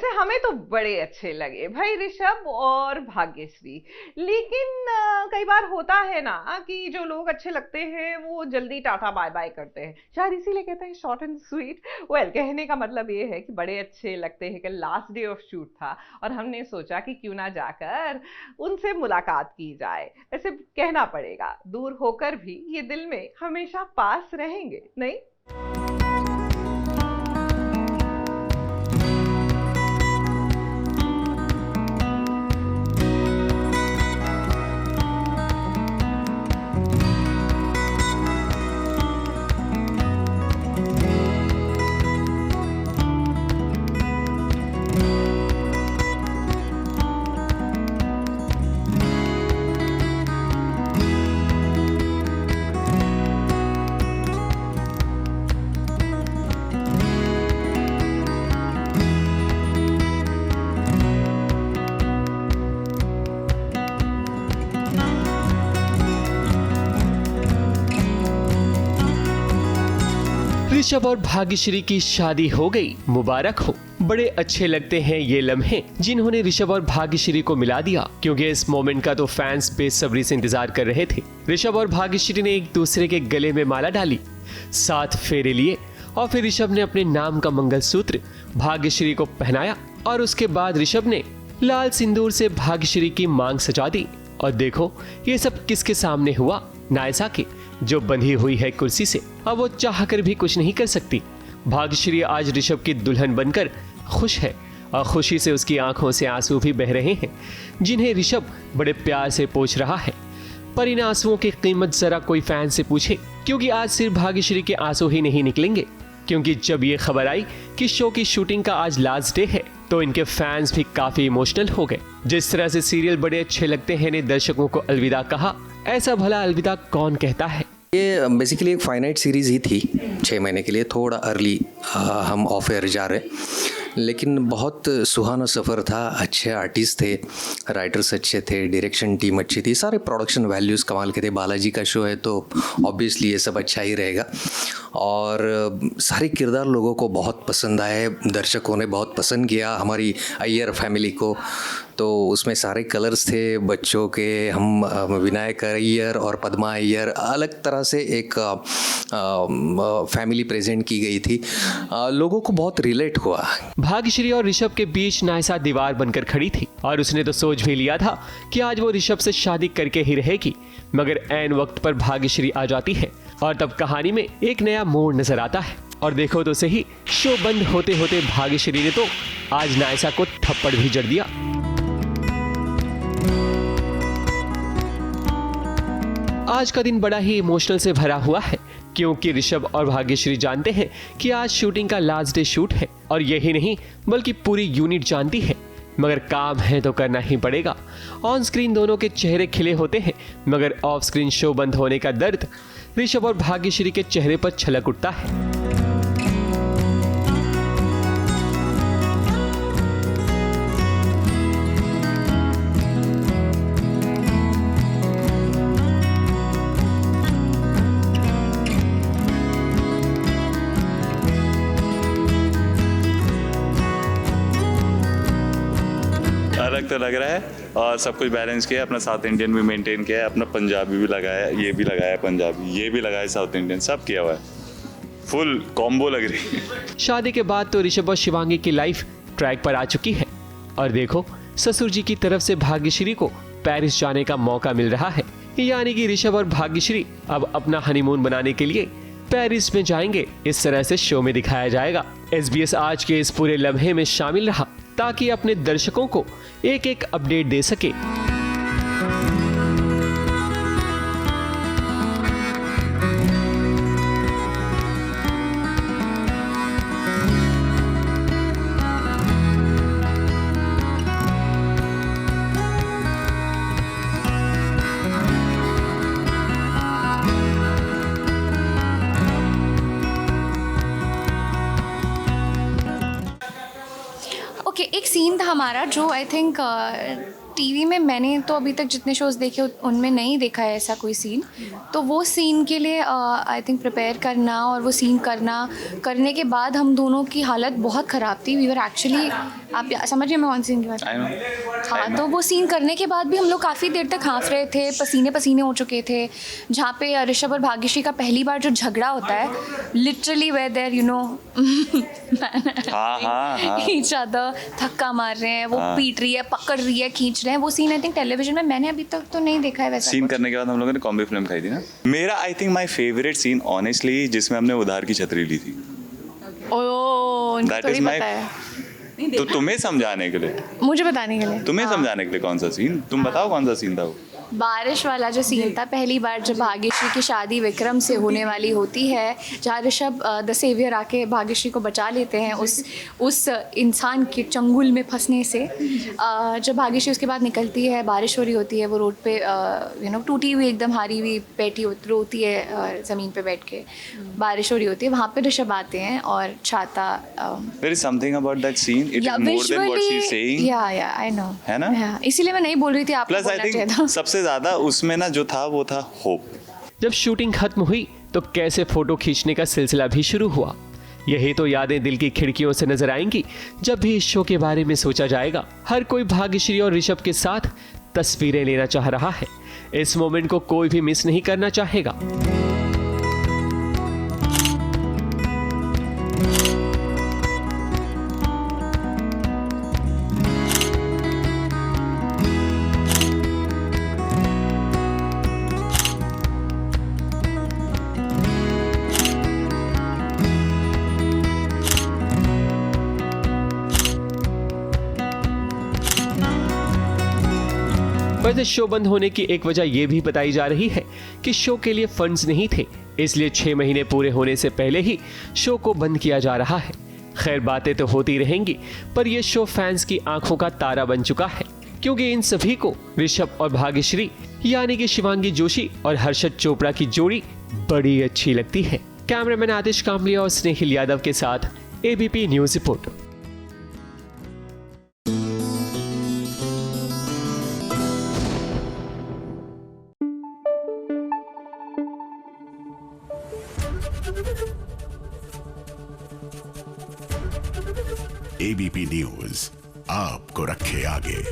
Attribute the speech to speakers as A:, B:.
A: वैसे हमें तो बड़े अच्छे लगे भाई ऋषभ और भाग्यश्री, लेकिन कई बार होता है ना कि जो लोग अच्छे लगते हैं वो जल्दी टाटा बाय बाय करते हैं, शायद इसीलिए कहते हैं शॉर्ट एंड स्वीट। वेल, कहने का मतलब ये है कि बड़े अच्छे लगते हैं कि लास्ट डे ऑफ शूट था और हमने सोचा कि क्यों ना जाकर उनसे मुलाकात की जाए। ऐसे कहना पड़ेगा, दूर होकर भी ये दिल में हमेशा पास रहेंगे, नहीं?
B: ऋषभ और भाग्यश्री की शादी हो गई, मुबारक हो। बड़े अच्छे लगते हैं ये लम्हे जिन्होंने ऋषभ और भाग्यश्री को मिला दिया, क्योंकि इस मोमेंट का तो फैंस बेसब्री से इंतजार कर रहे थे। ऋषभ और भाग्यश्री ने एक दूसरे के गले में माला डाली, 7 फेरे लिए और फिर ऋषभ ने अपने नाम का मंगलसूत्र भाग्यश्री को पहनाया और उसके बाद ऋषभ ने लाल सिंदूर से भाग्यश्री की मांग सजा दी। और देखो ये सब किसके सामने हुआ? नायसा के, जो बंधी हुई है कुर्सी से। अब वो चाहकर भी कुछ नहीं कर सकती। भाग्यश्री आज ऋषभ की दुल्हन बनकर खुश है और खुशी से उसकी आंखों से आंसू भी बह रहे हैं, जिन्हें ऋषभ बड़े प्यार से पोंछ रहा है। पर इन आंसुओं की कीमत जरा कोई फैन से पूछे, क्योंकि आज सिर्फ भाग्यश्री के आंसू ही नहीं निकलेंगे। क्योंकि जब ये खबर आई कि शो की शूटिंग का आज लास्ट डे है, तो इनके फैंस भी काफी इमोशनल हो गए। जिस तरह से सीरियल बड़े अच्छे लगते हैं ने दर्शकों को अलविदा कहा, ऐसा भला अलविदा कौन कहता है?
C: ये बेसिकली एक फाइनाइट सीरीज़ ही थी 6 महीने के लिए, थोड़ा अर्ली हम ऑफ एयर जा रहे, लेकिन बहुत सुहाना सफ़र था। अच्छे आर्टिस्ट थे, राइटर्स अच्छे थे, डायरेक्शन टीम अच्छी थी, सारे प्रोडक्शन वैल्यूज़ कमाल के थे। बालाजी का शो है तो ऑब्वियसली ये सब अच्छा ही रहेगा। और सारे किरदार लोगों को बहुत पसंद आए, दर्शकों ने बहुत पसंद किया हमारी अय्यर फैमिली को। तो उसमें सारे कलर्स थे बच्चों के। हम विनायक अय्यर और पद्मा अय्यर अलग तरह से एक फैमिली प्रेजेंट की गई थी। लोगों को बहुत रिलेट हुआ।
B: भाग्यश्री और ऋषभ के बीच नायसा दीवार बनकर खड़ी थी और उसने तो सोच भी लिया था कि आज वो ऋषभ से शादी करके ही रहेगी, मगर ऐन वक्त पर भाग्यश्री आ जाती है और तब कहानी में एक नया मोड़ नजर आता है। और देखो तो सही, शो बंद होते होते भाग्यश्री ने तो आज नायसा को थप्पड़ भी जड़ दिया। आज का दिन बड़ा ही इमोशनल से भरा हुआ है, क्योंकि ऋषभ और भाग्यश्री जानते हैं कि आज शूटिंग का लास्ट डे शूट है। और यही नहीं बल्कि पूरी यूनिट जानती है, मगर काम है तो करना ही पड़ेगा। ऑन स्क्रीन दोनों के चेहरे खिले होते हैं, मगर ऑफ स्क्रीन शो बंद होने का दर्द ऋषभ और भाग्यश्री के चेहरे पर छलक उठता है।
D: अलग तो लग रहा है और सब कुछ बैलेंस किया, अपना साउथ इंडियन भी मेंटेन किया है, अपना पंजाबी भी लगाया, ये भी लगाया पंजाबी, ये भी लगाया साउथ इंडियन, सब किया हुआ है। फुल कॉम्बो लग रही है।
B: शादी के बाद तो ऋषभ और शिवांगी की लाइफ ट्रैक पर आ चुकी है और देखो ससुर जी की तरफ से भाग्यश्री को पेरिस जाने का मौका मिल रहा है। यानी कि ऋषभ और भाग्यश्री अब अपना हनीमून बनाने के लिए पेरिस में जाएंगे। इस तरह से शो में दिखाया जाएगा। SBS आज के इस पूरे लम्हे में शामिल रहा ताकि अपने दर्शकों को एक एक अपडेट दे सके।
E: एक सीन था हमारा जो आई थिंक टीवी में मैंने तो अभी तक जितने शोज़ देखे उनमें नहीं देखा है ऐसा कोई सीन, तो वो सीन के लिए आई थिंक प्रिपेयर करना और वो सीन करने के बाद हम दोनों की हालत बहुत ख़राब थी। वी वर एक्चुअली, आप समझिए मैं कौन सीन की बात कर रही हूँ। हाँ, तो वो सीन करने के बाद भी हम लोग काफ़ी देर तक हाँफ रहे थे, पसीने पसीने हो चुके थे। जहाँ पे ऋषभ और भाग्यश्री का पहली बार जो झगड़ा होता है, literally where there each other, धक्का मार रहे हैं, वो पीट रही है, पकड़ रही है, खींच रहे हैं। वो सीन आई थिंक टेलीविजन में मैंने अभी तक तो नहीं देखा है वैसा
D: सीन करने के बाद हम लोगों ने कॉम्बी फिल्म खाई थी ना। मेरा I think my favourite scene honestly जिसमें हमने उधार की छतरी ली थी, दैट इज माय, तो तुम्हें समझाने के लिए,
E: मुझे बताने के लिए,
D: तुम्हें समझाने के लिए कौन सा सीन, तुम बताओ कौन सा सीन था वो।
E: बारिश वाला जो सीन था, पहली बार जब भाग्यश्री की शादी विक्रम से होने वाली होती है, जहाँ ऋषभ द सेवियर आके भाग्यश्री को बचा लेते हैं उस इंसान के चंगुल में फंसने से। जब भाग्यश्री उसके बाद निकलती है, बारिश हो रही होती है, वो रोड पे टूटी हुई एकदम हारी हुई बैठी रोती है ज़मीन पे बैठ के, बारिश हो रही होती है। वहाँ पे ऋषभ आते हैं और छाता,
D: there is something about that scene, it is more than what she is saying.
E: या आई नो, है
D: ना,
E: इसीलिए मैं नहीं बोल रही थी, आपको
D: बोलना चाहिए था। सबसे ज्यादा उसमें ना जो था वो था होप।
B: जब शूटिंग खत्म हुई तो कैसे फोटो खींचने का सिलसिला भी शुरू हुआ। यही तो यादें दिल की खिड़कियों से नजर आएंगी जब भी इस शो के बारे में सोचा जाएगा। हर कोई भाग्यश्री और ऋषभ के साथ तस्वीरें लेना चाह रहा है। इस मोमेंट को कोई भी मिस नहीं करना चाहेगा। वैसे शो बंद होने की एक वजह यह भी बताई जा रही है कि शो के लिए फंड्स नहीं थे, इसलिए 6 महीने पूरे होने से पहले ही शो को बंद किया जा रहा है। खैर, बातें तो होती रहेंगी, पर यह शो फैंस की आंखों का तारा बन चुका है, क्योंकि इन सभी को ऋषभ और भाग्यश्री यानी कि शिवांगी जोशी और हर्षद चोपड़ा की जोड़ी बड़ी अच्छी लगती है। कैमरामैन आतिश कामलिया और स्नेहिल यादव के साथ ABP news report.
F: ABP news आपको रखे आगे।